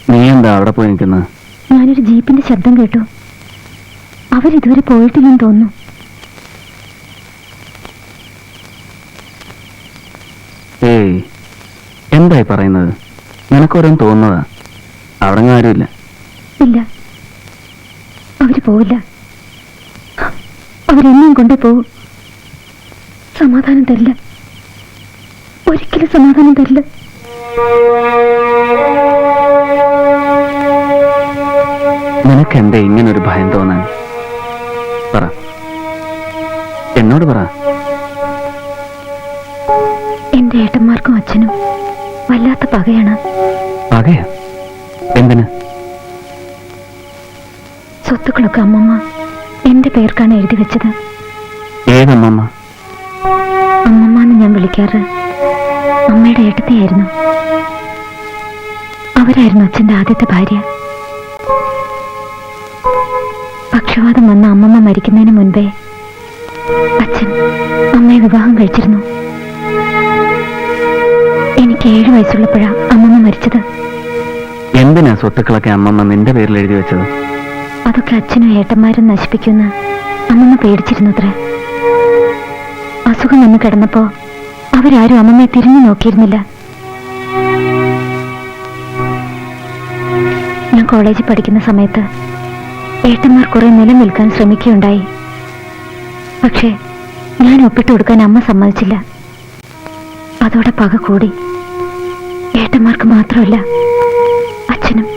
നീ എന്താ അവിടെ പോയി നിൽക്കുന്നത്? ഞാനൊരു ജീപ്പിന്റെ ശബ്ദം കേട്ടു. അവരിതുവരെ പോയിട്ടില്ലെന്ന് തോന്നുന്നു. ഏയ്, എന്തായി പറയുന്നത്? നിനക്കോരോന്ന് തോന്നുന്നതാ. അവിടെ ആരുമില്ല. ഇല്ല, അവര് പോവില്ല. അവരെന്നെയും കൊണ്ടേ പോവും. സമാധാനം തരില്ല, ഒരിക്കലും സമാധാനം തരില്ല. നിനക്കെന്താ ഇങ്ങനൊരു ഭയം തോന്നാൻ? പറ, എന്നോട് പറ. എന്റെ ഏട്ടന്മാർക്കും അച്ഛനും വല്ലാത്ത പകയാണ്. പകയാ? എന്തിന്? സ്വത്തുക്കളൊക്കെ അമ്മമ്മ എന്റെ പേർക്കാണ് എഴുതി വെച്ചത്. ഏതമ്മമ്മ? അമ്മമ്മ എന്ന് ഞാൻ വിളിക്കാറ് അമ്മയുടെ ഏട്ടത്തെയായിരുന്നു. അവരായിരുന്നു അച്ഛന്റെ ആദ്യത്തെ ഭാര്യ. പക്ഷവാതം വന്ന അമ്മമ്മ മരിക്കുന്നതിന് മുൻപേ അച്ഛൻ അമ്മയെ വിവാഹം കഴിച്ചിരുന്നു. എനിക്ക് 7 വയസ്സുള്ളപ്പോഴാ അമ്മമ്മ മരിച്ചത്. എന്തിനാ സ്വത്തുക്കളൊക്കെ അമ്മമ്മ നിന്റെ പേരിൽ എഴുതി വെച്ചത്? അതൊക്കെ അച്ഛനും ഏട്ടന്മാരും നശിപ്പിക്കുമെന്ന് അമ്മമ്മ പേടിച്ചിരുന്നത്രേ. അസുഖം വന്ന് കിടന്നപ്പോ അവരാരും അമ്മമ്മയെ തിരിഞ്ഞു നോക്കിയിരുന്നില്ല. ഞാൻ കോളേജിൽ പഠിക്കുന്ന സമയത്ത് ഏട്ടന്മാർ കുറെ നിലനിൽക്കാൻ ശ്രമിക്കുകയുണ്ടായി. പക്ഷേ ഞാൻ ഒപ്പിട്ട് കൊടുക്കാൻ അമ്മ സമ്മതിച്ചില്ല. അതോടെ പക കൂടി. ഏട്ടന്മാർക്ക് മാത്രമല്ല, അച്ഛനും.